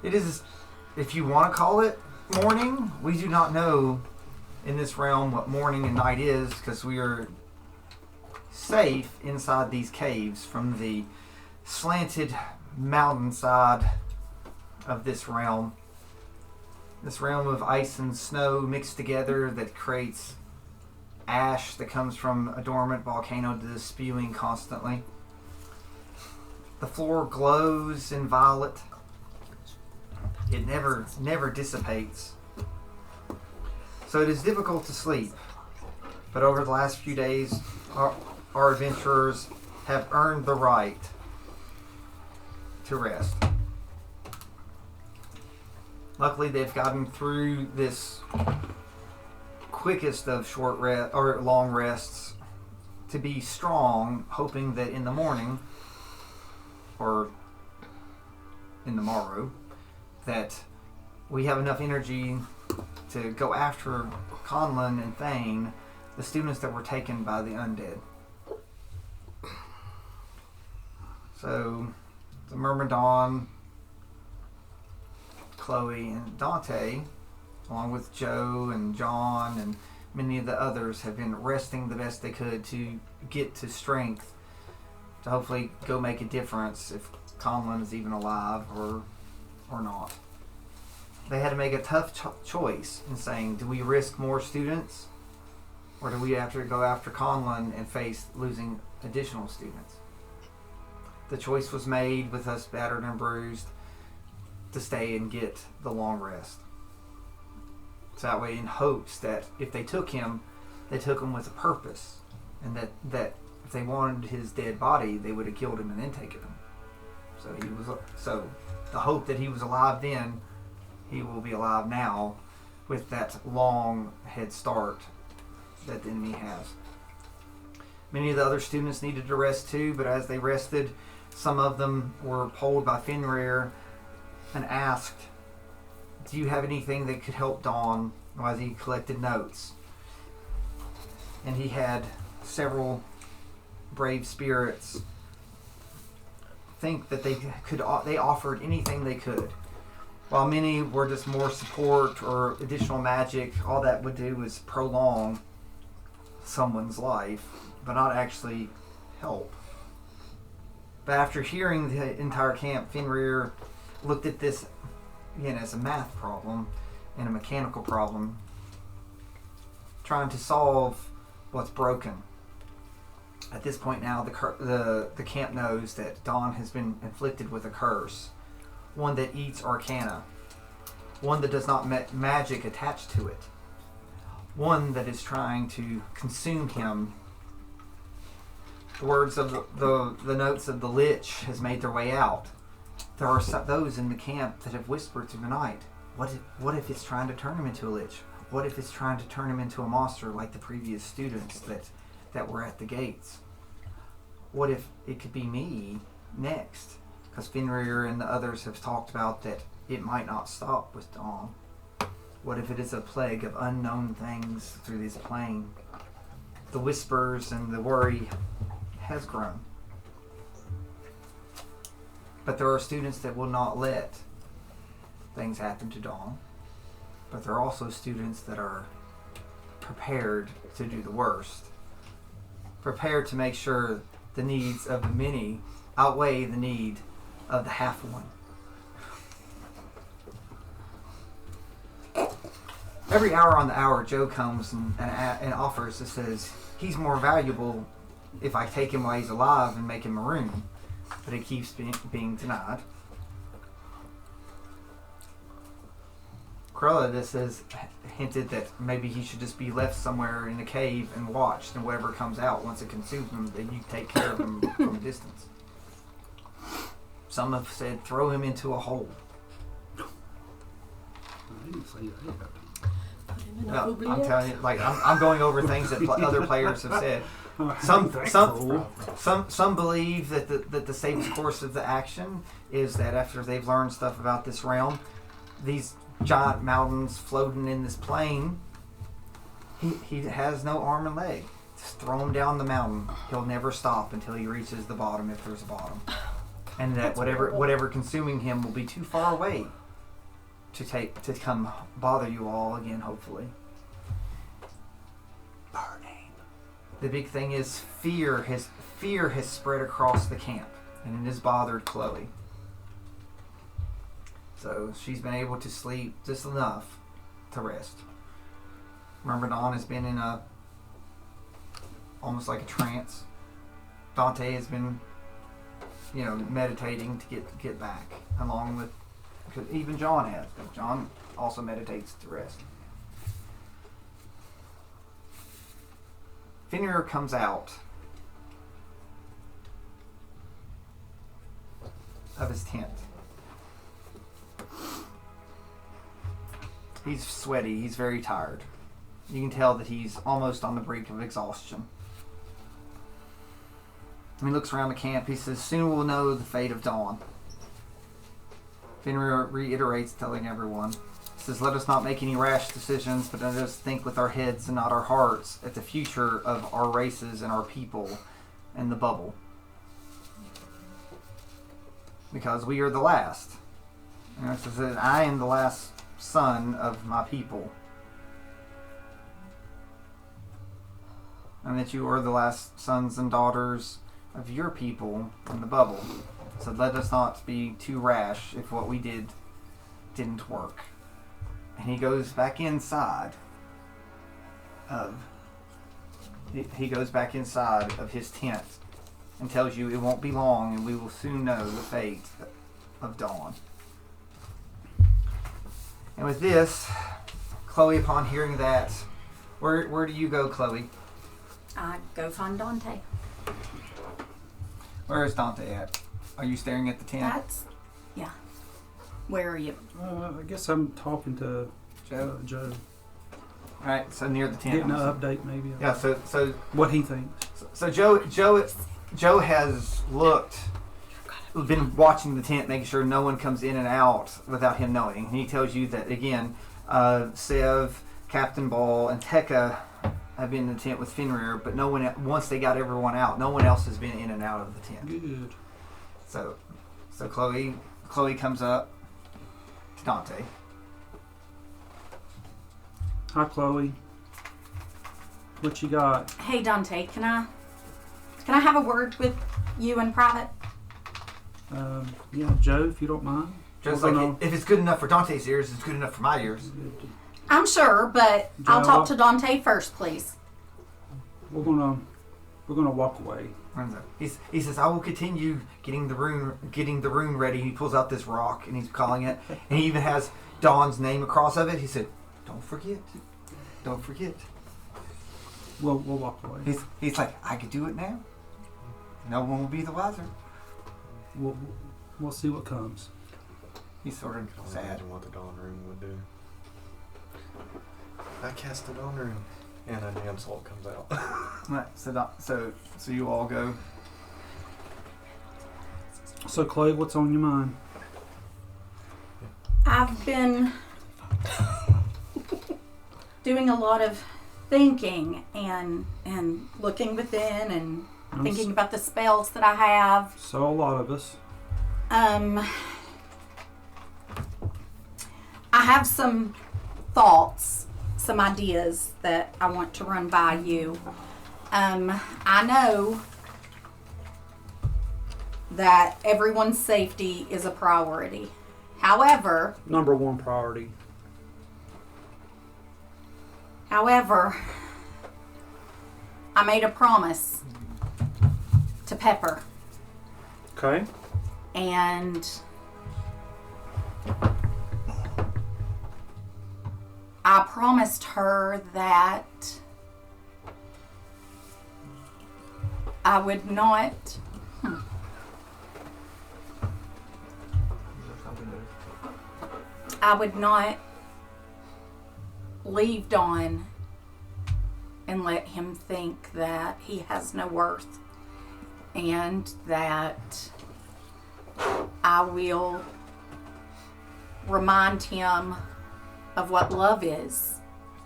It is, if you want to call it morning, we do not know in this realm what morning and night is, because we are safe inside these caves from the slanted mountainside of this realm. This realm of ice and snow mixed together that creates ash that comes from a dormant volcano that is spewing constantly. The floor glows in violet. It never dissipates. So it is difficult to sleep. But over the last few days, our adventurers have earned the right to rest. Luckily, they've gotten through this quickest of short rest or long rests to be strong, hoping that in the morning or in the morrow that we have enough energy to go after Conlon and Thane, the students that were taken by the undead. So, the Myrmidon, Chloe, and Dante, along with Joe and John and many of the others, have been resting the best they could to get to strength to hopefully go make a difference if Conlon is even alive or not. They had to make a tough choice in saying, do we risk more students or do we have to go after Conlon and face losing additional students? The choice was made with us battered and bruised to stay and get the long rest. So that way, in hopes that if they took him, they took him with a purpose, and that if they wanted his dead body, they would have killed him and then taken him. So the hope that he was alive then, he will be alive now, with that long head start that the enemy has. Many of the other students needed to rest too, but as they rested, some of them were polled by Fenrir and asked, do you have anything that could help Dawn? As he collected notes. And he had several brave spirits think that they offered anything they could. While many were just more support or additional magic, all that would do was prolong someone's life, but not actually help. But after hearing the entire camp, Fenrir looked at this again as a math problem and a mechanical problem, trying to solve what's broken. At this point now, the camp knows that Dawn has been inflicted with a curse, one that eats arcana, one that does not magic attached to it, one that is trying to consume him. The words of the notes of the Lich has made their way out. There are those in the camp that have whispered through the night, what if it's trying to turn him into a Lich? What if it's trying to turn him into a monster like the previous students that were at the gates? What if it could be me next? Because Fenrir and the others have talked about that it might not stop with Dawn. What if it is a plague of unknown things through this plane? The whispers and the worry has grown. But there are students that will not let things happen to Dawn. But there are also students that are prepared to do the worst. Prepared to make sure the needs of the many outweigh the need of the half one. Every hour on the hour, Joe comes and offers and says, he's more valuable if I take him while he's alive and make him maroon. But it keeps being denied. Cruella just has hinted that maybe he should just be left somewhere in a cave and watched, and whatever comes out, once it consumes him, then you take care of him from a distance. Some have said throw him into a hole. I didn't say that. No, I'm telling you, like I'm going over things that other players have said. Some believe that the safest course of the action is that after they've learned stuff about this realm, these giant mountains floating in this plain, he has no arm and leg. Just throw him down the mountain. He'll never stop until he reaches the bottom, if there's a bottom. And that whatever consuming him will be too far away to come bother you all again, hopefully. Burning. The big thing is fear has spread across the camp, and it has bothered Chloe. So she's been able to sleep just enough to rest. Remember, Dawn has been in almost like a trance. Dante has been, meditating to get back, along with, because even John has. But John also meditates to rest. Fenrir comes out of his tent. He's sweaty. He's very tired. You can tell that he's almost on the brink of exhaustion. He looks around the camp. He says, "Soon we'll know the fate of Dawn." Fenrir reiterates, telling everyone, he says, "Let us not make any rash decisions, but let us think with our heads and not our hearts at the future of our races and our people and the bubble. Because we are the last. And it says, I am the last son of my people. And that you are the last sons and daughters of your people in the bubble. So let us not be too rash if what we did didn't work." And he goes back inside of his tent and tells you it won't be long and we will soon know the fate of Dawn. And with this, Chloe, upon hearing that, where do you go, Chloe? I go find Dante. Where is Dante at? Are you staring at the tent? Yeah. Where are you? I guess I'm talking to Joe. Joe. All right, so near the tent. Getting an update, maybe. Yeah. So what he thinks. So Joe has been watching the tent, making sure no one comes in and out without him knowing. And he tells you that again, Sev, Captain Ball, and Tekka have been in the tent with Fenrir, but no one. Once they got everyone out, no one else has been in and out of the tent. Good. So Chloe comes up to Dante. Hi, Chloe. What you got? Hey, Dante, can I have a word with you in private? Yeah, Joe, if you don't mind. Just like if it's good enough for Dante's ears, it's good enough for my ears. I'm sure, but Joe, I'll talk to Dante first, please. We're gonna walk away. He says, "I will continue getting the room ready." He pulls out this rock and he's calling it, and he even has Dawn's name across of it. He said, "Don't forget, don't forget." We'll walk away. He's like, "I could do it now. No one will be the wiser." We'll see what comes. He's sort of sad. Imagine what the Dawn Room would do. I cast the Dawn Room, and a damn soul comes out. Right, so you all go. So, Chloe, what's on your mind? I've been doing a lot of thinking and looking within and thinking about the spells that I have. So a lot of us. I have some thoughts, some ideas that I want to run by you. I know that everyone's safety is a priority. However, Number one priority. I made a promise to Pepper. Okay. And I promised her that I would not leave Dawn and let him think that he has no worth, and that I will remind him of what love is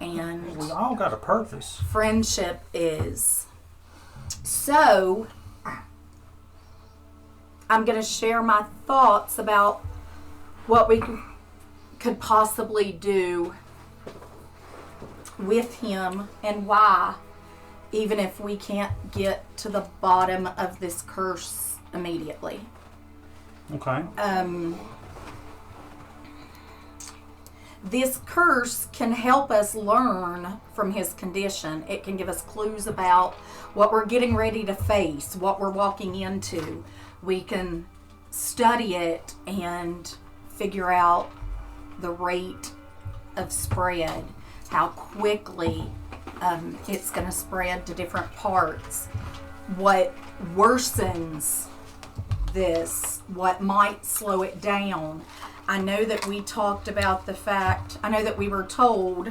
and We all got a purpose. friendship is. So I'm going to share my thoughts about what we could possibly do with him and why, even if we can't get to the bottom of this curse immediately. Okay. This curse can help us learn from his condition. It can give us clues about what we're getting ready to face, what we're walking into. We can study it and figure out the rate of spread, how quickly it's going to spread to different parts, what worsens this, what might slow it down. I know that we talked about I know that we were told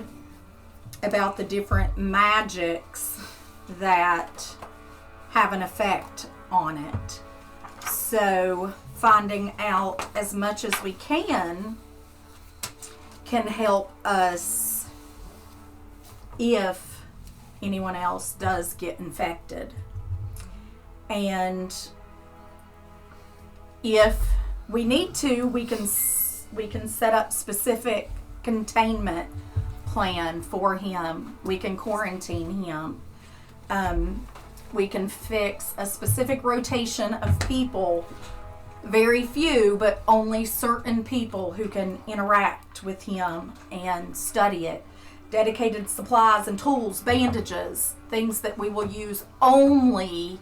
about the different magics that have an effect on it. So finding out as much as we can help us if anyone else does get infected. And if we need to, we can set up specific containment plan for him. We can quarantine him. We can fix a specific rotation of people, very few, but only certain people who can interact with him and study it. Dedicated supplies and tools, bandages, things that we will use only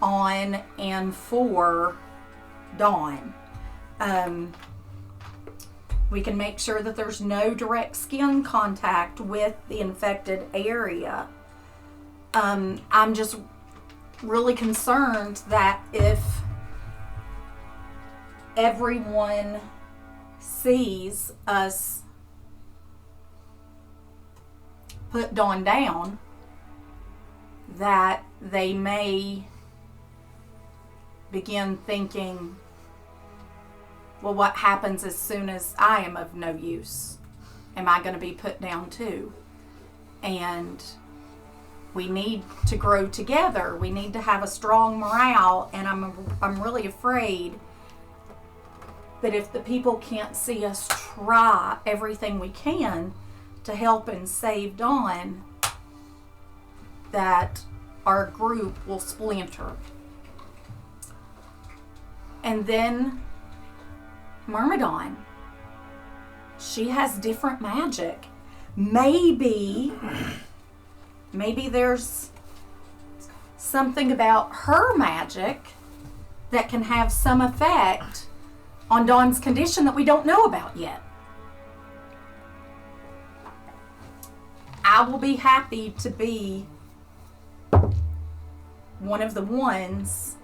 on and for Dawn. We can make sure that there's no direct skin contact with the infected area. I'm just really concerned that if everyone sees us put Dawn down, that they may begin thinking, well, what happens as soon as I am of no use? Am I going to be put down too? And we need to grow together. We need to have a strong morale, and I'm really afraid that if the people can't see us try everything we can to help and save Dawn, that our group will splinter. And then Myrmidon, she has different magic. Maybe there's something about her magic that can have some effect on Dawn's condition that we don't know about yet. I will be happy to be one of the ones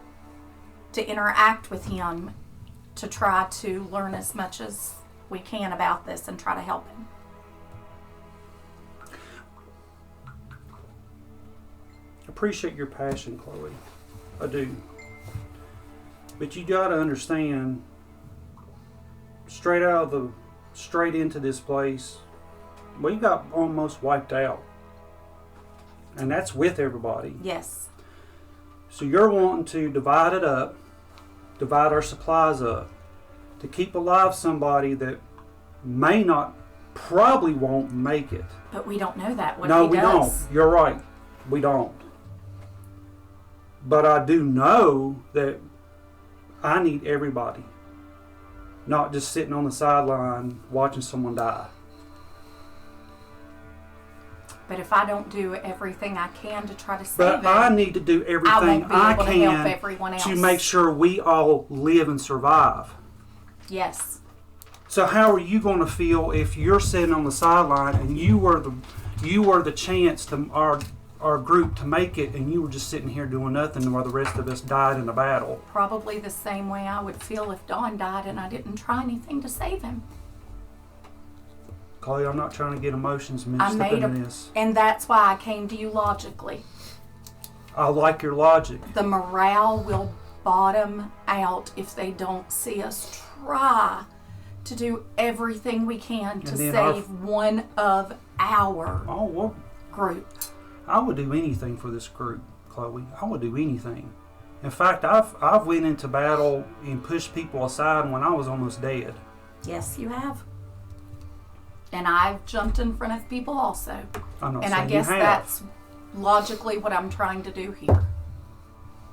to interact with him, to try to learn as much as we can about this and try to help him. Appreciate your passion, Chloe. I do. But you got to understand, straight into this place, we got almost wiped out. And that's with everybody. Yes. So you're wanting to divide it up, divide our supplies up, to keep alive somebody that probably won't make it. But we don't know that. No, we don't. You're right. We don't. But I do know that I need everybody, not just sitting on the sideline watching someone die. But if I don't do everything I can to try to save But I need to do everything I can to make sure we all live and survive. Yes. So how are you going to feel if you're sitting on the sideline and you were the chance to our group to make it, and you were just sitting here doing nothing while the rest of us died in a battle? Probably the same way I would feel if Dawn died and I didn't try anything to save him. Chloe, I'm not trying to get emotions mixed up in this. And that's why I came to you logically. I like your logic. The morale will bottom out if they don't see us try to do everything we can to save one of our group. I would do anything for this group, Chloe. I would do anything. In fact, I've went into battle and pushed people aside when I was almost dead. Yes, you have. And I've jumped in front of people also. I'm not And saying I guess you have. that's logically what I'm trying to do here.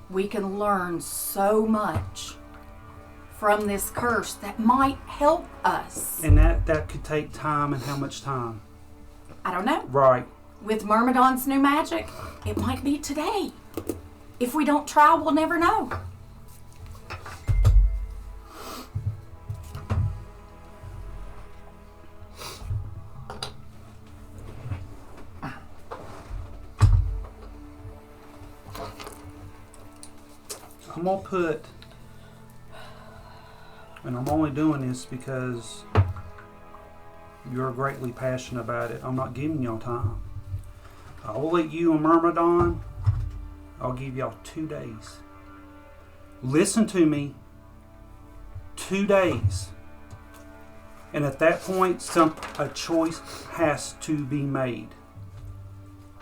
We can learn so much from this curse that might help us. And that could take time, and how much time? I don't know. Right. With Myrmidon's new magic, it might be today. If we don't try, we'll never know. I'm gonna put, and I'm only doing this because you're greatly passionate about it. I'm not giving y'all time. I will let you and Myrmidon, I'll give y'all 2 days. Listen to me. 2 days. And at that point, a choice has to be made.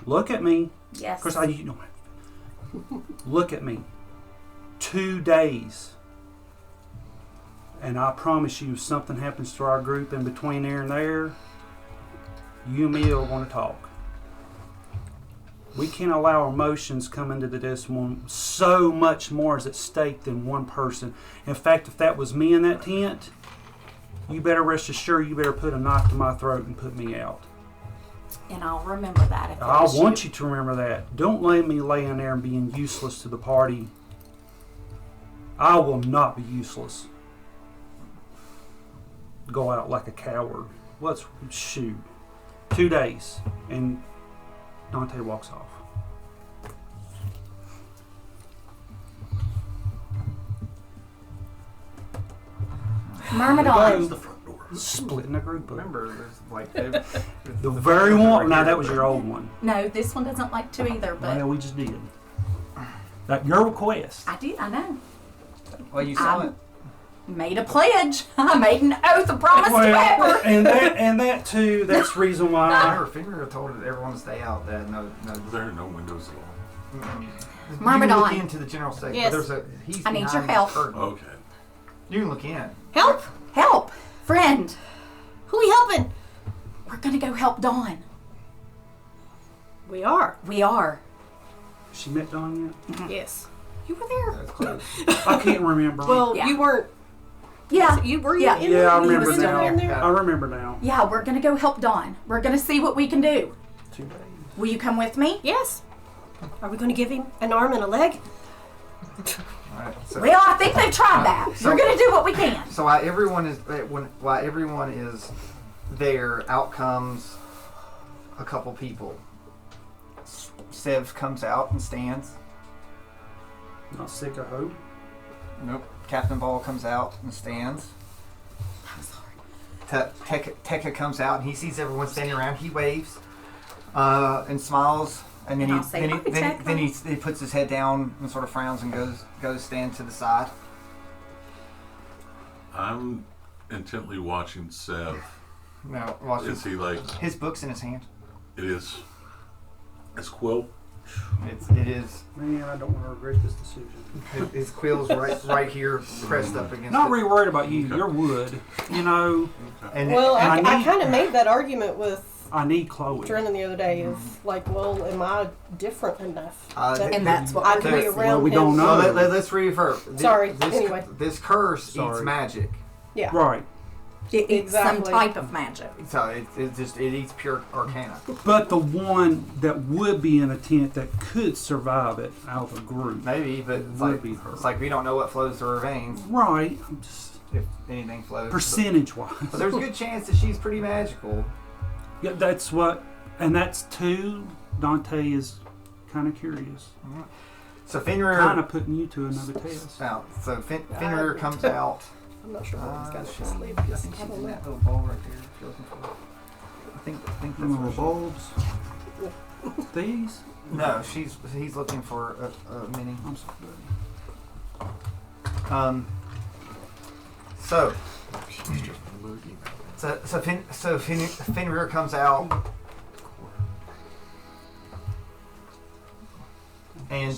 Look at me. Yes. Of course, you don't have to. Look at me. 2 days. And I promise you, if something happens to our group in between there and there, you and me are going to talk. We can't allow emotions come into this one. So much more is at stake than one person. In fact, if that was me in that tent, you better rest assured you better put a knife to my throat and put me out. And I'll remember that. If I want you to remember that. Don't let me lay in there and being useless to the party. I will not be useless. Go out like a coward. Let's shoot. 2 days. And Dante walks off. Myrmidon. The front door. Splitting the group up. Remember, there's like The very one. No, that was your old one. No, this one doesn't like to either, but Well, we just did. That your request. I did, I know. Well, you saw it. Made a pledge. I made an oath, a promise to ever. and that too. That's the reason why. Remember, Finger told everyone to stay out. That no. There are no windows at all. You Myrmidon. can look into the general section. Yes. But there's he's I need your behind this help. curtain. Okay. You can look in. Help! Help. Friend. Who we helping? We're going to go help Dawn. We are. We are. She met Don yet? Yes. You were there. That's close. I can't remember. Well, Yeah. you weren't. Yeah. You were Yeah. in Yeah, there? I You were remember still now. in there? I remember now. Yeah, we're going to go help Dawn. We're going to see what we can do. 2 days. Will you come with me? Yes. Are we going to give him an arm and a leg? All right, so, Well, I think they've tried that. So- We're going to do what we can. so while everyone is there, out comes a couple people. Sev comes out and stands. Not sick of hope. Nope. Captain Ball comes out and stands. Tekka comes out and he sees everyone standing around. He waves and smiles, and then And I'll say, "Hi, Tekka." he puts his head down and sort of frowns and goes stand to the side. I'm intently watching Sev. Now watch Is he like, his book's in his hand. it is his quill? It is. Man, I don't want to regret this decision. His quill's right here, pressed up against. Not it. really worried about you. Okay. You're wood. You know, And Well, and I I need- kind of made that argument with I need Chloe. Drennan the other day of like, well, am I different enough? Uh, And that's what I we're can be doing. around Well, we him. don't know. So let's refer. Sorry, This, anyway. this curse Sorry. eats magic. Yeah. Right. It eats some Exactly. type of magic. So it eats pure arcana. But the one that would be in a tent that could survive it out of a group. Maybe, but Would be her. it's like we don't know what flows through her veins, Right. I'm just if anything flows. percentage wise. But there's a good chance that she's pretty magical. Yeah, that's what, and that's two. Dante is kind of curious. So Fenrir. Kind of putting you to another test. Out. So Fenrir comes out. I'm not sure what he's got up She's his sleeve. I Just think she's have a in look. that little bowl right there. If you're looking for it. I think that's Them where little she- bulbs. These? No, he's looking for a mini. I'm sorry. So She's just a boogie. Fenrir comes out and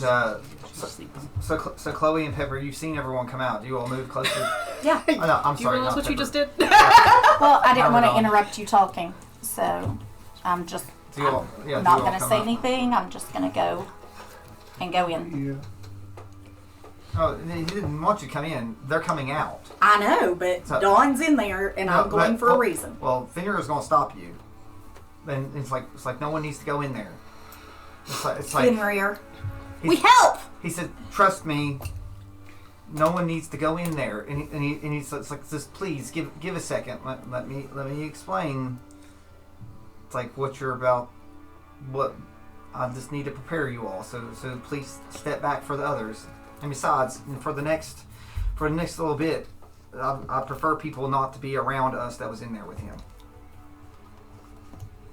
So Chloe and Pepper, you've seen everyone come out. Do you all move closer? Yeah. Oh, no, I'm Do you sorry. realize not what you Pepper. just did? Well, I didn't Not want at to all. interrupt you talking, so I'm just Do you all, yeah, I'm do not you all going to come say out? anything. I'm just going to go in. Yeah. Oh, he didn't want you to come in. They're coming out. I know, but So- Dawn's in there, and I'm No, going but- for a well- reason. Well, Finger is going to stop you. Then it's like no one needs to go in there. It's like Fenrir, he's- we help. He said, "Trust me. No one needs to go in there." And he's like, "Just please give a second. Let me explain. It's like what you're about. What I just need to prepare you all. So please step back for the others. And besides, for the next little bit, I prefer people not to be around us that was in there with him."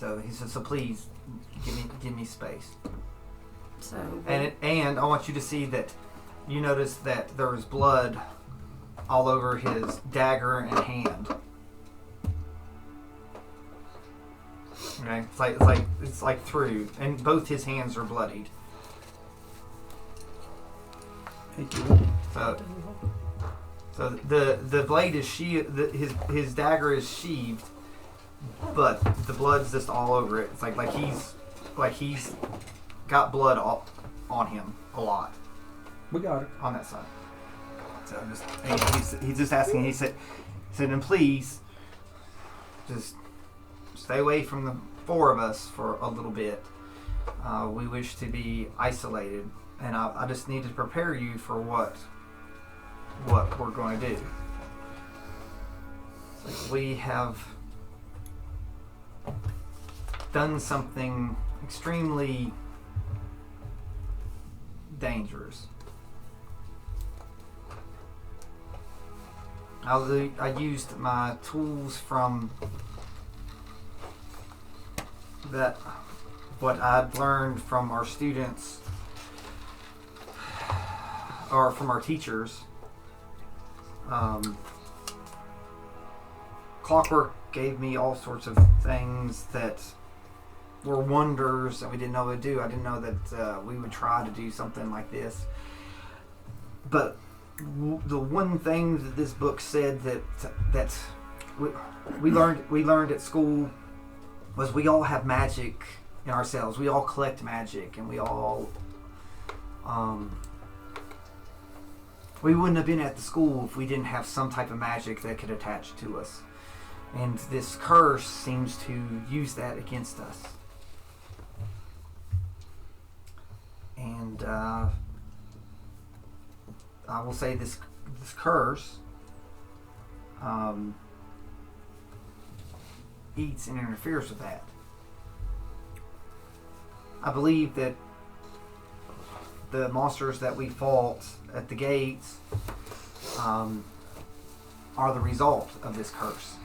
So he said, "So please give me space." So And I want you to see that you notice that there was blood all over his dagger and hand. Okay, it's like through, and both his hands are bloodied. Thank you. So the blade is his dagger is sheathed, but the blood's just all over it. It's like he's got blood all on him a lot. We got it. On that side. So he's just asking. He said, and please, just stay away from the four of us for a little bit. We wish to be isolated, and I just need to prepare you for what we're going to do. It's like we have done something extremely dangerous. I used my tools from that, what I'd learned from our students or from our teachers. Clockwork gave me all sorts of things that were wonders that we didn't know we'd do. I didn't know that we would try to do something like this. But the one thing that this book said that we learned at school was we all have magic in ourselves. We all collect magic, and we all we wouldn't have been at the school if we didn't have some type of magic that could attach to us. And this curse seems to use that against us. And I will say this curse eats and interferes with that. I believe that the monsters that we fought at the gates are the result of this curse.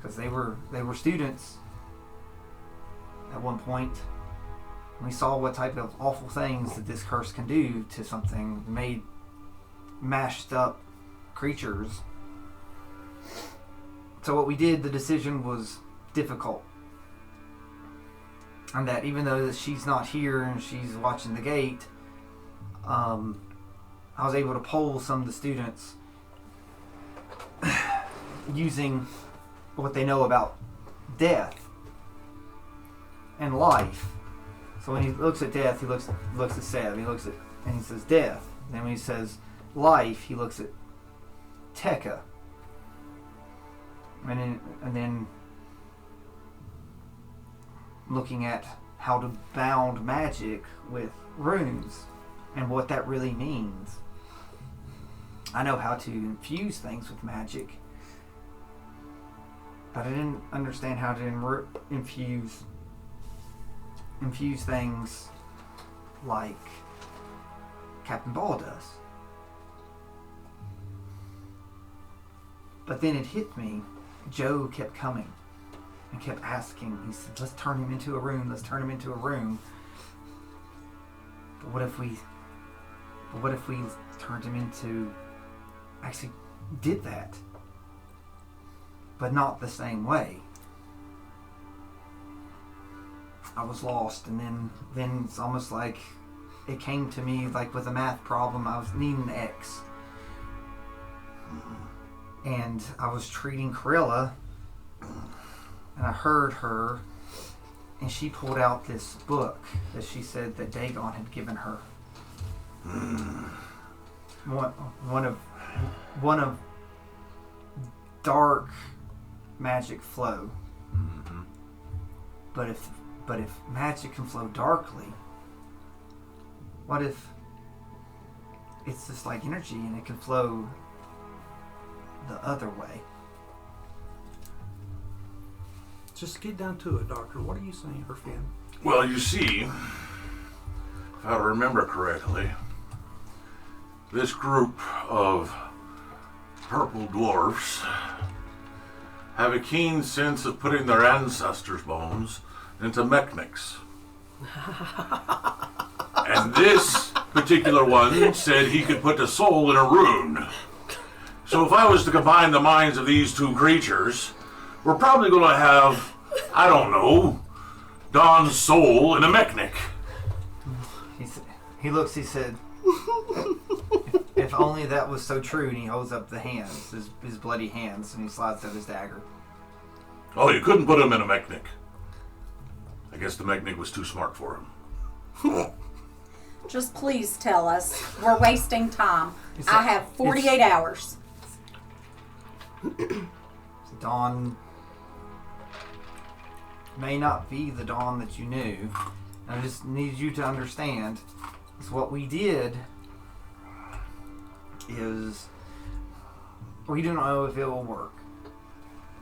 Because they were students at one point. We saw what type of awful things that this curse can do to something, made mashed up creatures. So what we did, the decision was difficult. And that even though that she's not here and she's watching the gate, I was able to poll some of the students using what they know about death and life. So when he looks at death, he looks at Seb. He looks at and he says death. And then when he says life, he looks at Tekka. And then looking at how to bound magic with runes and what that really means. I know how to infuse things with magic, but I didn't understand how to infuse things like Captain Ball does. But then it hit me. Joe kept coming and kept asking. He said, let's turn him into a room. Let's turn him into a room. But what if we turned him into, actually did that, but not the same way? I was lost, and then it's almost like it came to me like with a math problem. I was needing X, and I was treating Corilla, and I heard her, and she pulled out this book that she said that Dagon had given her. One of dark magic flow. But if magic can flow darkly, what if it's just like energy and it can flow the other way? Just get down to it, Doctor. What are you saying, or Finn? Well, you see, if I remember correctly, this group of purple dwarfs have a keen sense of putting their ancestors' bones into mechanics. And this particular one said he could put the soul in a rune. So if I was to combine the minds of these two creatures, we're probably going to have, I don't know, Don's soul in a mechanic. He looks, he said, if only that was so true, and he holds up the hands, his bloody hands, and he slides out his dagger. Oh, you couldn't put him in a mechanic. I guess the mechanic was too smart for him. Just please tell us. We're wasting time. I have 48 hours. Dawn may not be the Dawn that you knew. I just need you to understand is what we did is we do not know if it will work.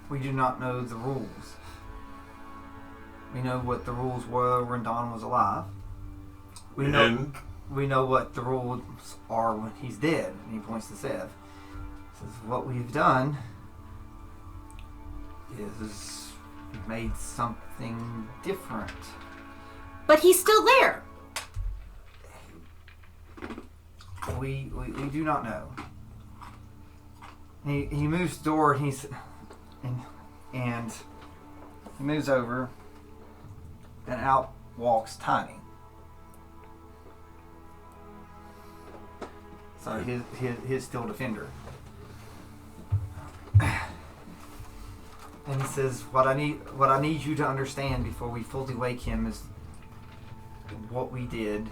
We do not know the rules. We know what the rules were when Dawn was alive. We know what the rules are when he's dead. And he points to Sev. Says what we've done is we've made something different. But he's still there. We do not know. He moves the door and and he moves over and out walks Tiny. So his still defender. And he says, what I need you to understand before we fully wake him is what we did,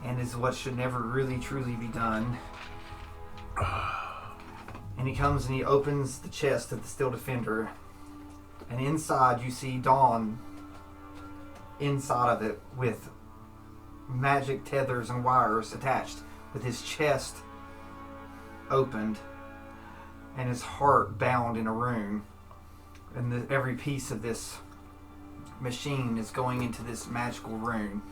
and is what should never really truly be done. And he comes and he opens the chest of the still defender, and inside you see Dawn inside of it with magic tethers and wires attached, with his chest opened and his heart bound in a room. And every piece of this machine is going into this magical room.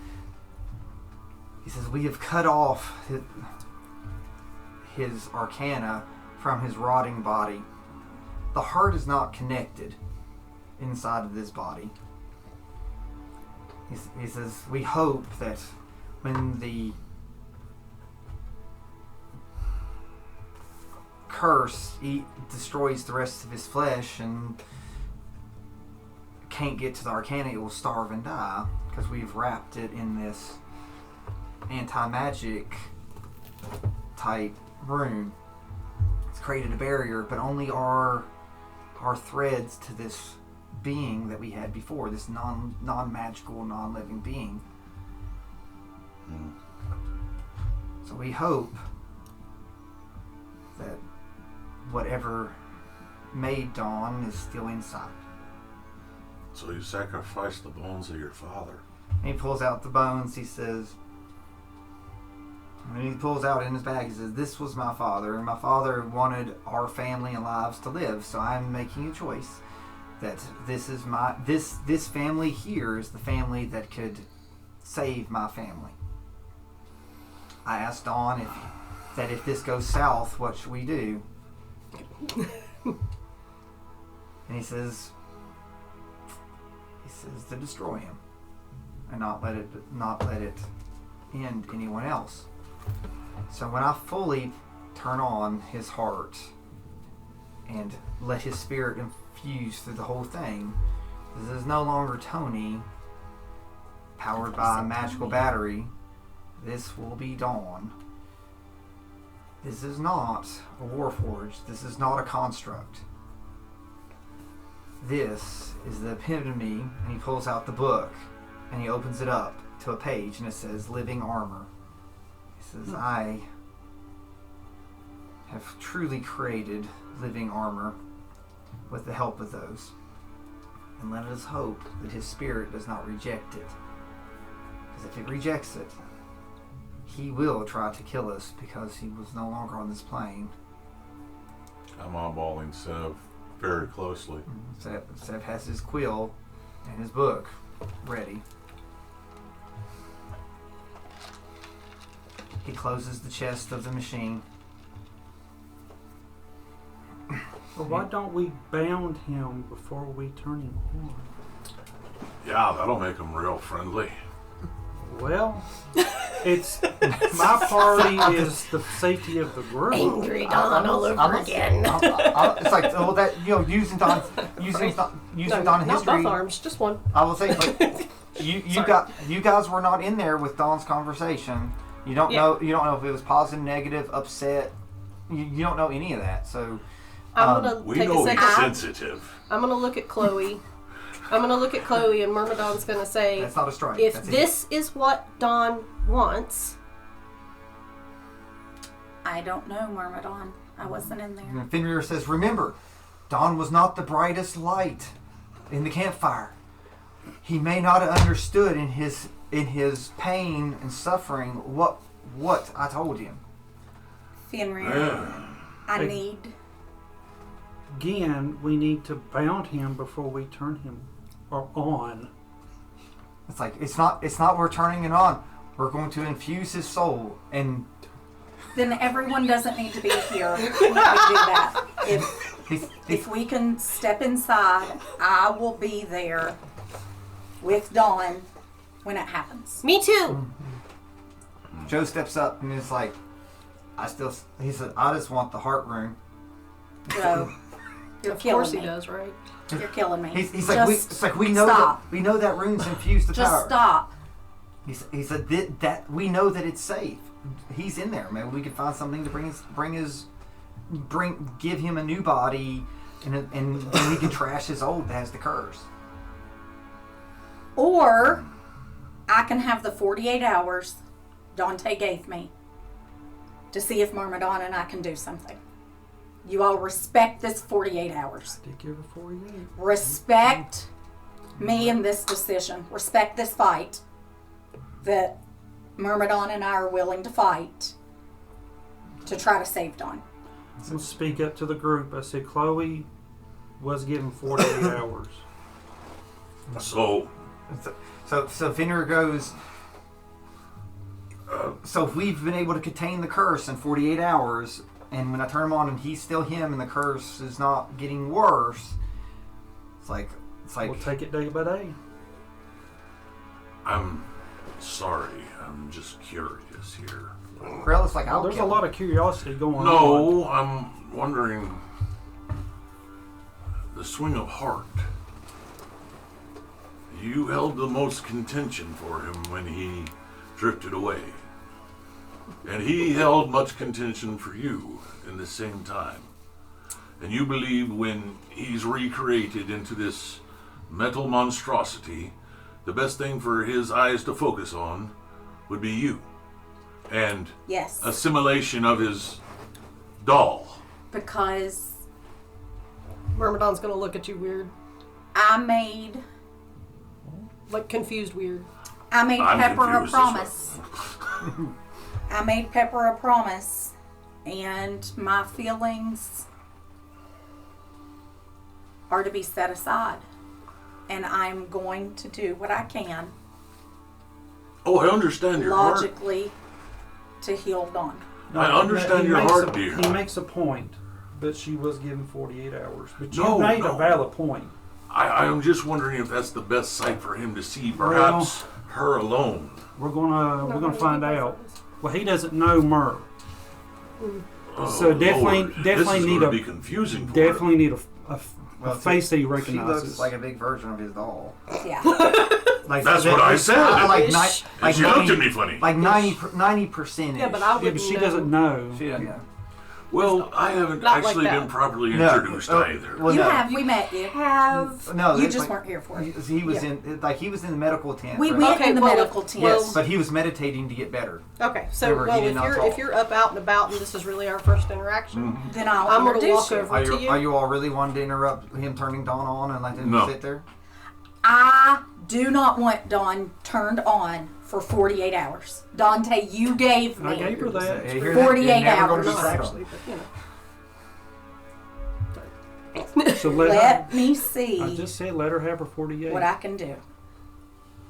He says, we have cut off his arcana from his rotting body. The heart is not connected inside of this body. He says, we hope that when the curse destroys the rest of his flesh and can't get to the arcana, it will starve and die, because we've wrapped it in this anti-magic type rune. It's created a barrier, but only our threads to this being that we had before, this non-magical, non-living being. So we hope that whatever made Dawn is still inside. So you sacrificed the bones of your father. And he pulls out the bones. He says, and he pulls out in his bag, he says, this was my father, and my father wanted our family and lives to live, so I'm making a choice that this is this family here is the family that could save my family. I asked Dawn if this goes south, what should we do? And he says to destroy him and not let it end anyone else. So when I fully turn on his heart and let his spirit infuse through the whole thing, this is no longer Tony, powered by a magical battery. This will be Dawn. This is not a Warforged. This is not a construct. This is the epitome, and he pulls out the book, and he opens it up to a page, and it says Living Armor. He says, I have truly created living armor with the help of those. And let us hope that his spirit does not reject it. Because if it rejects it, he will try to kill us because he was no longer on this plane. I'm eyeballing Sev very closely. Seb has his quill and his book ready. He closes the chest of the machine. Well, why don't we bound him before we turn him on? Yeah, that'll make him real friendly. Well, it's my party is the safety of the group. Angry Don all over again. It's like, well, that, you know, using Don Not history. both arms, just one. I will say, like, you guys were not in there with Don's conversation. You don't know if it was positive, negative, upset. You don't know any of that. So I'm gonna We take know a he's second. sensitive. I'm gonna look at Chloe. I'm gonna look at Chloe, and Myrmidon's gonna say, that's not a strike. if That's this is what Don wants, I don't know, Myrmidon. I wasn't in there. And Fenrir says, remember, Don was not the brightest light in the campfire. He may not have understood in his pain and suffering what I told him. Fenrir, I Hey. need. Again, we need to bound him before we turn him on. It's like it's not we're turning it on. We're going to infuse his soul, and Then everyone doesn't need to be here when we do that. If we can step inside, I will be there with Dawn when it happens. me too. Joe steps up and is like, he said, I just want the heart room. So you're Of killing course he me. does, right? You're killing me. He's like, we know stop. that that room's infused with Just power. stop. He said that we know that it's safe. He's in there. Maybe we could find something to give him a new body, and we can trash his old that has the curse. Or I can have the 48 hours Dante gave me to see if Myrmidon and I can do something. You all respect this 48 hours. Did give her 48. Respect me in this decision. Respect this fight that Myrmidon and I are willing to fight to try to save Dawn. Let's speak up to the group. I said Chloe was given 48 hours. So, So Fenrir goes. So if we've been able to contain the curse in 48 hours, and when I turn him on and he's still him, and the curse is not getting worse, it's like We'll take it day by day. I'm sorry. I'm just curious here. Grell is like, Well, I'll there's a kill lot him. of curiosity going on. No, I'm wondering. The swing of heart. You held the most contention for him when he drifted away. And he held much contention for you in the same time. And you believe when he's recreated into this metal monstrosity, the best thing for his eyes to focus on would be you. And Yes. assimilation of his doll. Because Myrmidon's gonna look at you weird, I made like confused weird. I'm Pepper a confused as promise. I made Pepper a promise, and my feelings are to be set aside. And I'm going to do what I can Oh, I understand your heart. logically to heal Dawn. I understand your heart, dear. He makes a point that she was given 48 hours. But you No, made no. a valid point. I'm just wondering if that's the best sight for him to see, perhaps her alone. We're gonna find out. Well, he doesn't know Myrrh. Oh, So definitely- Lord. definitely this is need gonna a- be confusing for Definitely need a Well, face that he She recognizes. looks like a big version of his doll. Yeah. Like That's what I said. Like Ish. And she looked at me funny. Like 90%. Yeah, but I Yeah, wouldn't but she know. doesn't know. She doesn't know. Well, I haven't Not like actually that. been properly No. introduced either. Well, You no. have. We met you. Have No, You it's just like- weren't here for it. He was in the medical tent. We right? went Okay, in the well, medical tent. Yes, but he was meditating to get better. Okay, so Remember, he well, did not if talk. you're up out and about and this is really our first interaction, Then I'll I'm gonna introduce walk you. over. Are to you, you? are you all really wanting to interrupt him turning Dawn on and let him No. sit there? I do not want Dawn turned on for 48 hours. Dante, you gave me. I gave her that. You hear that? 48 You're never gonna hours. be Not sat on. actually, but you know. So let her. Let me I see just said let her have her 48 what I can do.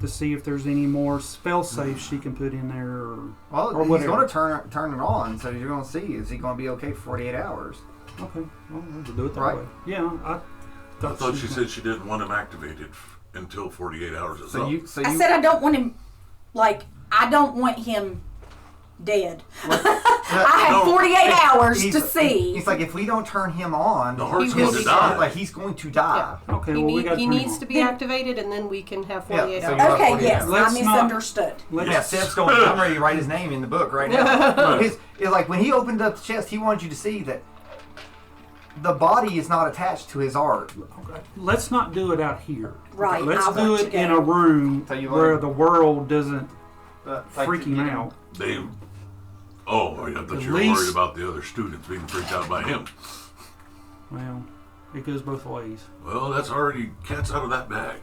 to see if there's any more spell saves she can put in there. Or Well, Or he's whatever. going to turn it on, so you're going to see. Is he going to be okay for 48 hours? okay, well, we'll do it that Right. way. Yeah, I thought she said she didn't want him activated until 48 hours is So up. you, so I you, said I don't want him, like, I don't want him dead. I have No, 48 hours to he's- see. He's like, if we don't turn him on, The heart's He going will to be die. like he's going to die. Okay, He, well, we got he to needs to be activated, and then we can have 48 so hours. you have Okay, 48 yes, hours. I Let's not- misunderstood. Yeah, Seth's going. I'm ready to write his name in the book right now. It's like when he opened up the chest, he wanted you to see that the body is not attached to his art. Let's not do it out here. Right, Let's I do want it to in go. a room Tell you where what. the world doesn't Like, freak him out. They. Oh, I thought At you were least- worried about the other students being freaked out by him. Well, it goes both ways. Well, that's already cat's out of that bag.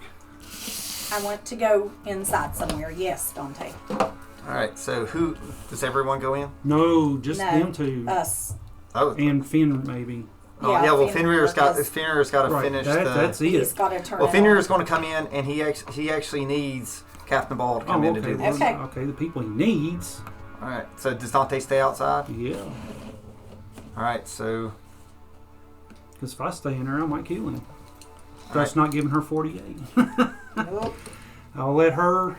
I want to go inside somewhere. Yes, Dante. All right. So who does everyone go in? No, just No, them two. us. Oh, And Finn, maybe. yeah. Well, Fenrir's Fenrir's got to Right, finish that's the. He's it. got to turn Well, it Fenrir's on. going to come in, and he actually needs Captain Ball to come Oh, in to okay. do well, this. Okay. Okay, the people he needs. All right. So does Dante stay outside? Yeah. All right. So Because if I stay in there, I might kill him. That's not giving her 48. Nope. I'll let her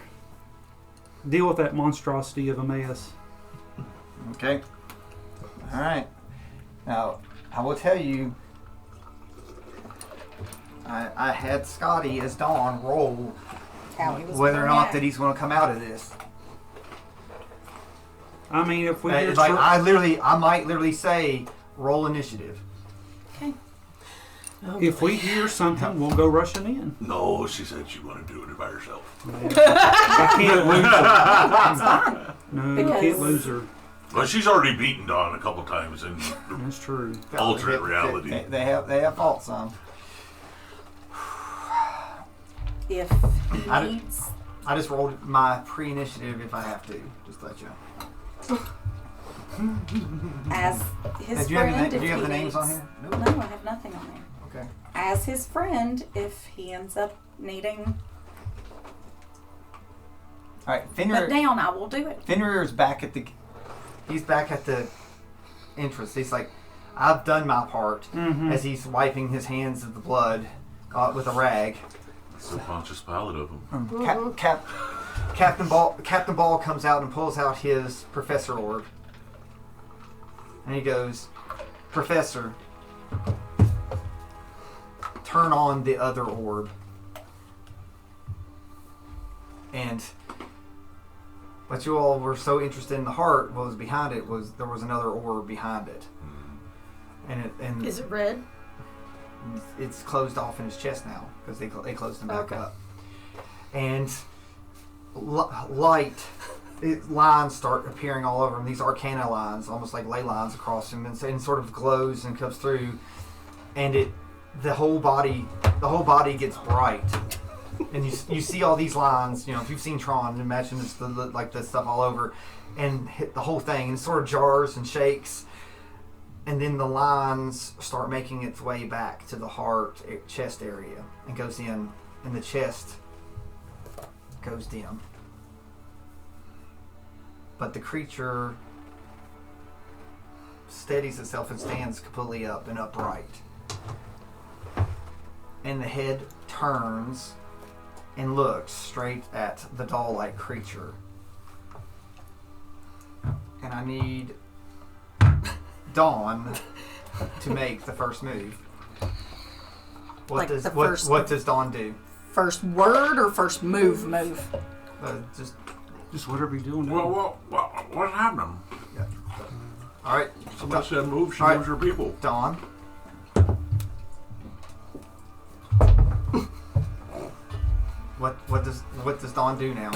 deal with that monstrosity of a mess. okay. All right. Now I will tell you. I had Scotty as Dawn roll How he was whether or gonna not act. that he's going to come out of this. I mean, if we hear Like tr- I might literally say roll initiative. Okay. if we hear something, we'll go rushing in. No, she said she wanted to do it by herself. I can't lose her. That's fine. No, Because- I can't lose her. Well, she's already beaten Dawn a couple times in That's true. alternate reality. They have faults on. If he I- needs, I just rolled my pre-initiative if I have to. Just to let you know. as his Do you have, friend, do if you have he the names needs, on here? No, I have nothing on there. Okay. As his friend, if he ends up needing All right. put Fenrir. down, I will do it. Fenrir's back at the. He's back at the entrance. He's like, I've done my part. Mhm. As he's wiping his hands of the blood with a rag. Subconscious pilot of them. Captain Ball comes out and pulls out his professor orb. And he goes, Professor, turn on the other orb. And what you all were so interested in the heart, what was behind it was there was another orb behind it. And Is it red? it's closed off in his chest now because they closed him back Okay. up. And lines start appearing all over him. These arcana lines, almost like ley lines across him, and sort of glows and comes through. And the whole body gets bright. And you see all these lines. You know, if you've seen Tron, imagine it's like this stuff all over, and hit the whole thing, and it sort of jars and shakes. And then the lines start making its way back to the heart, chest area, and goes in, and the chest goes dim. But the creature steadies itself and stands completely up and upright. And the head turns and looks straight at the doll-like creature. And I need Dawn to make the first move. What Like does the first what does Dawn do? First word or first move? Just whatever you're doing. What's happening? All right, Somebody said move. She All right. moves her people. Dawn. What does Dawn do now?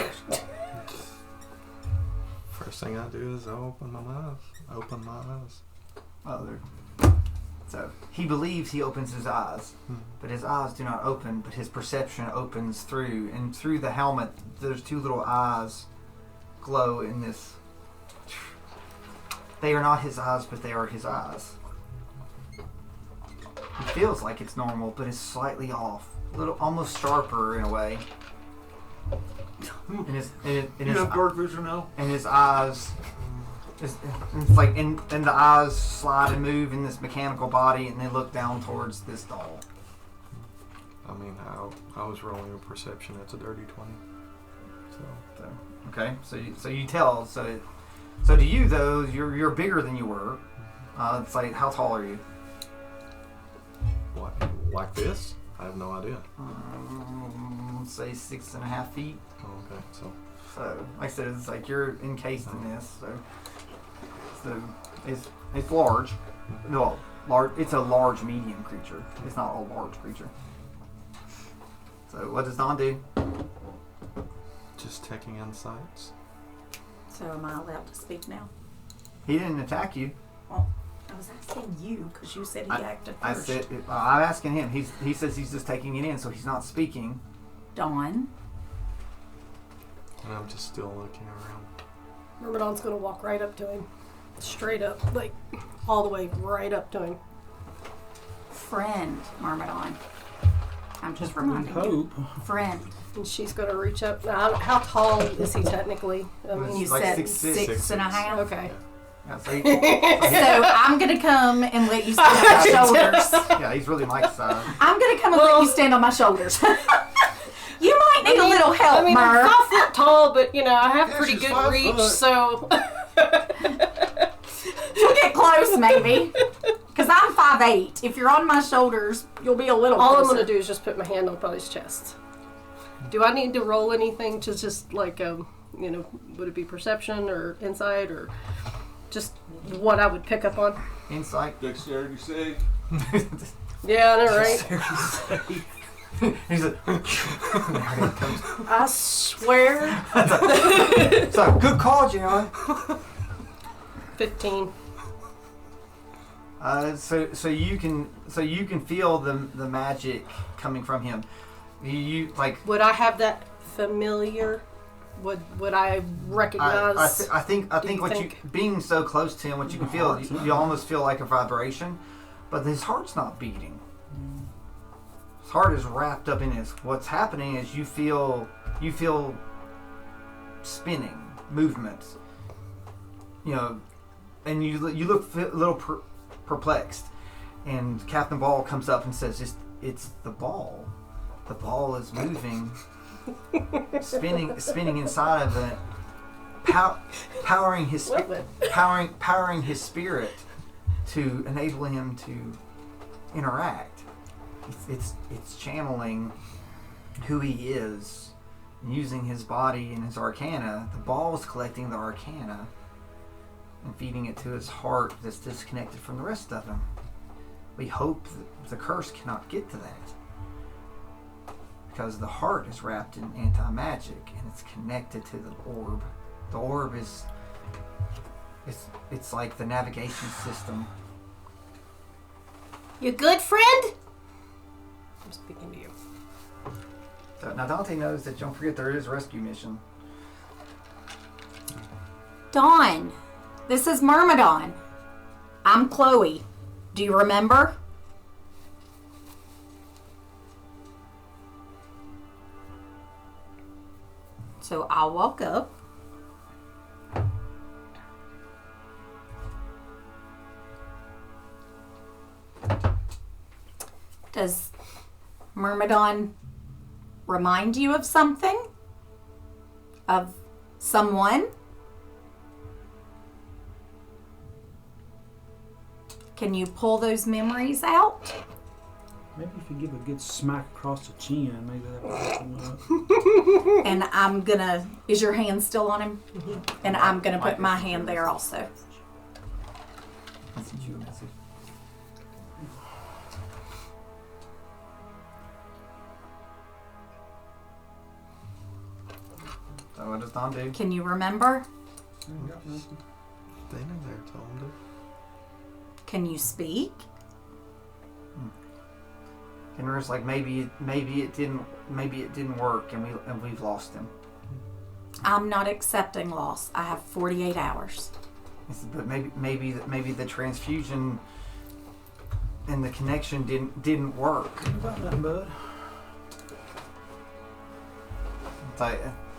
First thing I do is I open my eyes. Oh, so he believes he opens his eyes, but his eyes do not open, but his perception opens through, and through the helmet there's two little eyes glow in this. They are not his eyes, but they are his eyes. He feels like it's normal, but it's slightly off, a little, almost sharper in a way. And You have dark vision now? and his eyes, it's like, and the eyes slide and move in this mechanical body, and they look down towards this doll. I mean, I was rolling a perception. That's a dirty 20. So Okay, so you tell. So to you though, you're bigger than you were. It's like, how tall are you? what? Like this? I have no idea. Say 6.5 feet. Oh, okay, so So, like I said, it's like you're encased in this. So it's large. No, large. It's a large medium creature. It's not a large creature. So what does Don do? just taking insights. So am I allowed to speak now? He didn't attack you. Well, I was asking you because you said he acted I first. said I'm asking him. He says he's just taking it in, so he's not speaking. Dawn. And I'm just still looking around. Myrmidon's gonna walk right up to him. Straight up, like all the way right up to him. Friend, Myrmidon. I'm just We reminding you. hope. And Friend. she's gonna reach up. Now, how tall is he technically? I mean, You Like said 6'6". 6.5. okay. Yeah, so So I'm gonna come and let you stand on my shoulders. yeah, he's really Mike's size. I'm gonna come and let you stand on my shoulders. You might need a little help, I mean, Myr. I'm 5 foot tall, but you know, I have Yeah, pretty she's good 5 reach, foot. so You'll get close, maybe. Because I'm 5'8". If you're on my shoulders, you'll be a little all I'm closer. gonna do is just put my hand on his chest. Do I need to roll anything to just like you know, would it be perception or insight or just what I would pick up on? Insight. Dexterity save. Yeah, I know, right? He's like, I swear. so good call, John. 15. So you can feel the magic coming from him. You like. Would I have that familiar? Would I recognize? I think you what think? you being so close to him, what you can feel, you almost feel like a vibration, but his heart's not beating. His heart is wrapped up in this. What's happening is you feel spinning movements, you know, and you look a little perplexed, and Captain Ball comes up and says, "It's the ball. The ball is moving." spinning inside of it, powering his spirit to enable him to interact. It's channeling who he is, and using his body and his arcana. The ball is collecting the arcana and feeding it to his heart that's disconnected from the rest of him. We hope that the curse cannot get to that, because the heart is wrapped in anti-magic and it's connected to the orb. The orb is it's like the navigation system. You good, friend? I'm speaking to you. So now Dante knows that, don't forget, there is a rescue mission. Dawn, this is Myrmidon. I'm Chloe. Do you remember? So I'll walk up. Does Myrmidon remind you of something? Of someone? Can you pull those memories out? Maybe if you give a good smack across the chin, maybe that will help him up. And I'm gonna. Is your hand still on him? And I'm gonna put my hand there also. I sent you a message. So what does Don do? Can you remember? Standing there, tell him to. Can you speak? Kenner's like maybe it didn't work and we've lost him. I'm not accepting loss. I have 48 hours. He said, but maybe the transfusion and the connection didn't work. About nothing, bud.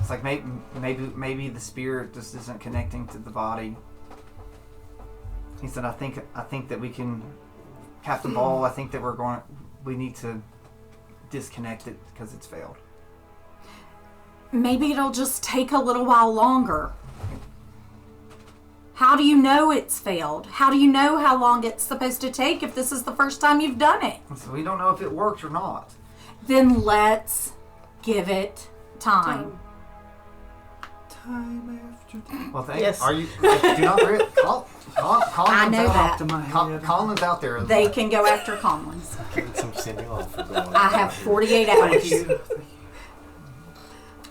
It's like maybe the spirit just isn't connecting to the body. He said, I think that we can, Captain Ball. I think that we need to disconnect it because it's failed. Maybe it'll just take a little while longer. How do you know it's failed? How do you know how long it's supposed to take if this is the first time you've done it? So we don't know if it worked or not. Then let's give it time. Time after time. Well, Yes. Are you? Do not forget. I know that. To my head. Colin's out there. They can go after Conlins. Get some Cindy Lauper going. I have 48 Thank hours. you.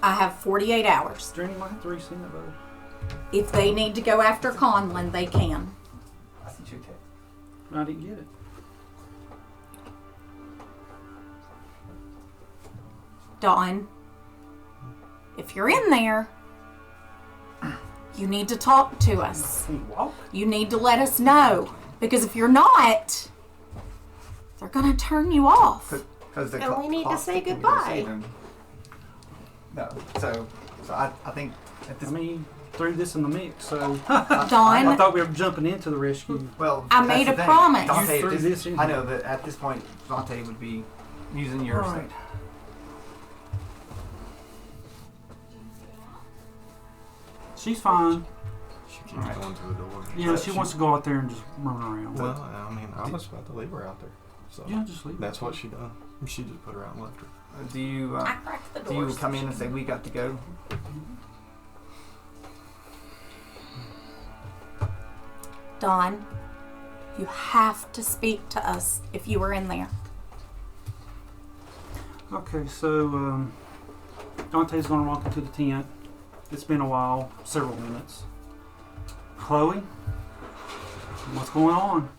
I have 48 hours. Is there any way to resend it, bud? If they need to go after Conlin, they can. I sent you a text. I didn't get it. Dawn, if you're in there, you need to talk to us. Can you walk? You need to let us know. Because if you're not, they're going to turn you off. Because And we need to say goodbye. No, so I think at this I mean, threw this in the mix, so Dawn, I thought we were jumping into the rescue. well, I that's made the a thing. promise. Dante, You threw this in I here. know that at this point Dante would be using yours. All right. She's fine. She keeps Alright. going to the door. Yeah, she wants to go out there and just run around. Well, I mean, I was about to leave her out there. So Yeah, just leave. that's what she done. She just put her out and left her. Do you I cracked the do door. you come in and say we got to go? Dawn, you have to speak to us if you were in there. Okay, so Dante's gonna walk into the tent. It's been a while, several minutes. Chloe, what's going on?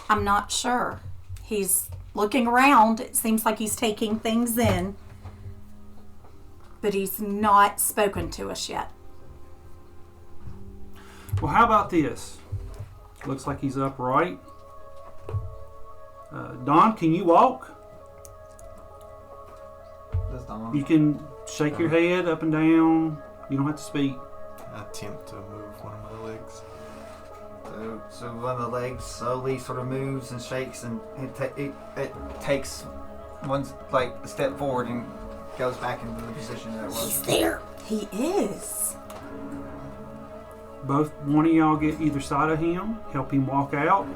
I'm not sure. He's looking around. It seems like he's taking things in. But he's not spoken to us yet. Well, how about this? Looks like he's upright. Don, can you walk? Does Don? You can shake your head up and down. You don't have to speak. I attempt to move one of my legs. So one of the legs slowly sort of moves and shakes, and it takes one like a step forward and goes back into the position that it was. He's there. He is. Both one of y'all get either side of him, help him walk out,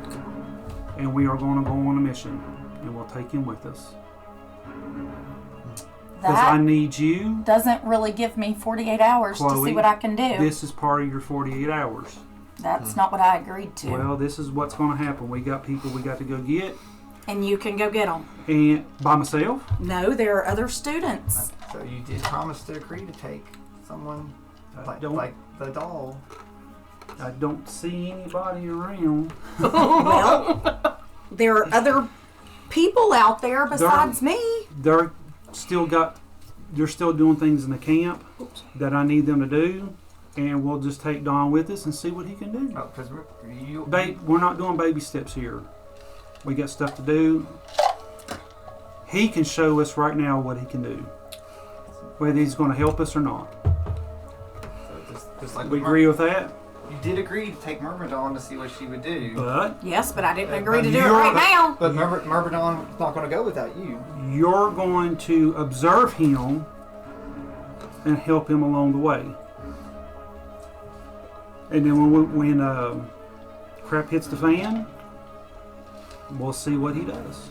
and we are going to go on a mission, and we'll take him with us. Because I That need you. doesn't really give me 48 hours to Chloe, see what I can do. This is part of your 48 hours. That's not what I agreed to. Well, this is what's going to happen. We got people we got to go get, And you can go get them. and by myself. No, there are other students. So you did promise to agree to take someone like the doll. I don't see anybody around. Well, there are other people out there besides me. They're still doing things in the camp that I need them to do, and we'll just take Don with us and see what he can do. Oh, because We're not doing baby steps here. We got stuff to do. He can show us right now what he can do, whether he's going to help us or not. just like We agree with that, You did agree to take Myrmidon to see what she would do. but Yes, but I didn't agree to do it you're- right now. But Myrmidon's not going to go without you. you're going to observe him and help him along the way. And then when crap hits the fan, we'll see what he does.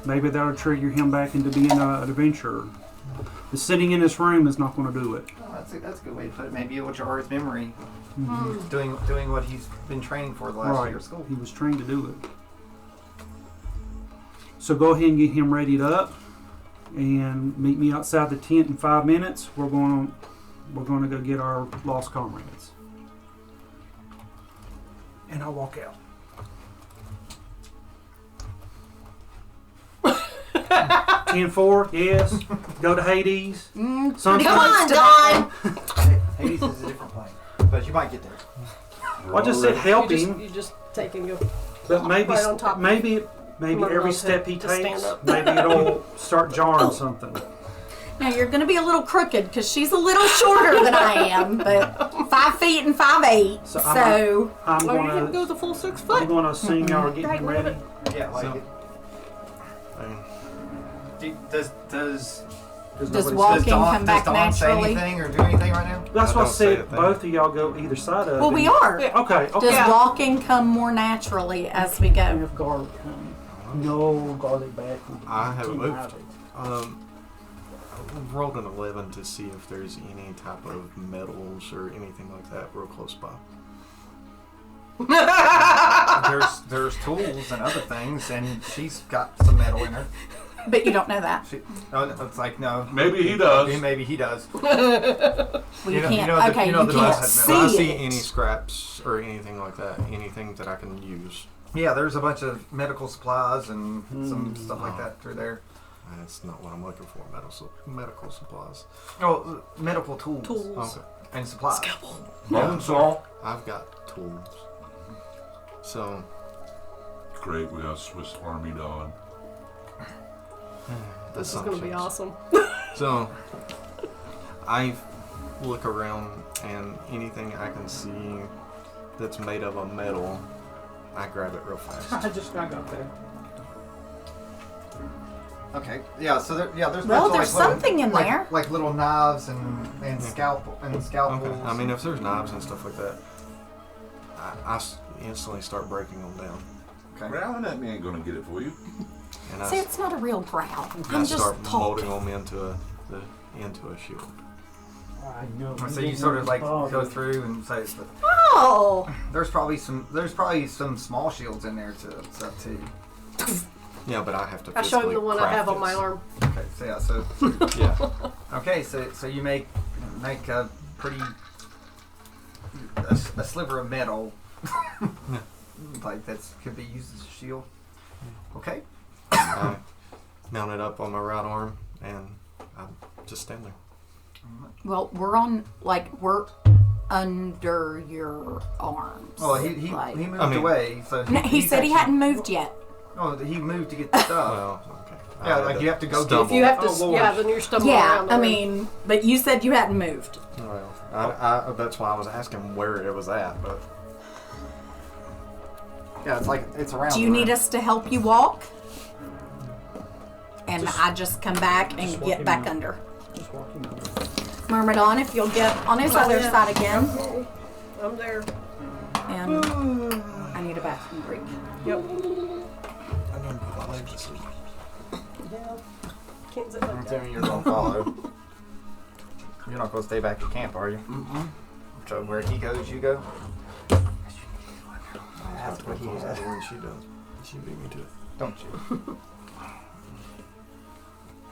Maybe that'll trigger him back into being an adventurer. The sitting in this room is not going to do it. Oh, that's a good way to put it. Maybe it will jar his memory. Mm-hmm. Doing what he's been training for the last year of school. He was trained to do it. So go ahead and get him readied up, and meet me outside the tent in 5 minutes. We're going to go get our lost comrades. And I'll walk out. 10-4, yes. Go to Hades. Come Something. on, Don. Hades is a different plane, but you might get there. I just said help him, You just taking your but maybe right on top. maybe One of every those step he to stand takes, up. maybe it'll start jarring something. Now you're going to be a little crooked because she's a little shorter than I am, but 5 feet and 5'8". So So, I'm Oh, you can gonna go the full 6 I'm foot. gonna assume y'all are getting Right, him love ready. Yeah, like So- I mean, does does nobody- walking Dawn, come back does Dawn say naturally? anything or do anything right now? That's I what I don't say a said. thing. Both of y'all go either side of it. well, we are. Okay. Does Okay. walking come more naturally as we go? Have garlic come. No garlic back. I haven't Team moved. I rolled an 11 to see if there's any type of metals or anything like that real close by. There's tools and other things, and she's got some metal in her. But you don't know that. It's like no. Maybe he does. Maybe he does. Well, You you know- can't. you know the- Okay, you know you the can't glass see had If I it. see any scraps or anything like that, anything that I can use, Yeah, there's a bunch of medical supplies and some stuff like that through there. that's not what I'm looking for. Medical supplies. Oh, medical tools. Tools. Okay. And supplies. Bone saw. I've got tools. So, Great, we got Swiss Army dog. This is going to be awesome. So, I look around and anything I can see that's made of a metal, I grab it real fast. I got that. Okay. Yeah. So there's Well, bunch of, there's little- something in there. like little knives and scalpels. Okay. I mean, if there's knives and stuff like that, I instantly start breaking them down. Okay. Growling at me ain't gonna get it for you. And See, it's not a real growl. I I'm just start molding talking. them into a shield. I know. So you sort of like go through and say, Oh, there's probably some small shields in there stuff too. Yeah, but I have to. I show him physically the one I have craft on my this. arm. Okay. So yeah. So Yeah. okay. So you make a pretty a sliver of metal like that's could be used as a shield. Okay. I mount it up on my right arm and I just stand there. well, we're under your arms. Well, he Like- moved I mean- away. So No, he he's said he actually- hadn't moved yet. Oh, he moved to get the stuff. Well, okay. I Yeah, had like to you have to go stumble. If you have to, Oh, Lord. yeah, then you're stumbling Yeah, around. the I room. mean, but you said you hadn't moved. Well, I that's why I was asking where it was at, but Yeah, it's around. Do you the need room. us to help you walk? And I just come back and walk get him back out. under. Just walking over. Myrmidon, if you'll get on his Oh, other yeah. side again. I'm there. And I need a bathroom break. Yep. I never put my legs to sleep. Yeah. Can't zip like I'm that. telling you, you're gonna follow. You're not gonna stay back at camp, are you? Mm-mm. So where he goes, you go. That's what he Close has. the door and she does. She beat me to it. Don't you?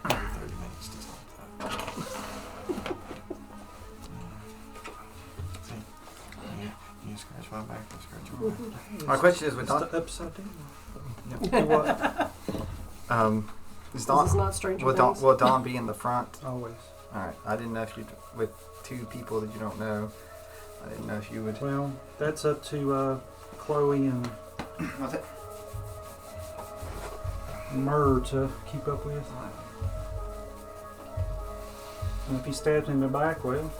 Every 30 minutes to stop that. See? You scratch my back, I scratch your back. My question is with It's Don. the upside down. Do what? Is This is Don? not Stranger Will Things. Don be in the front? Always. All right. I didn't know if you with two people that you don't know. I didn't know if you would. Well, that's up to Chloe and What's it? Myrrh to keep up with. And if he stabs me in the back, well,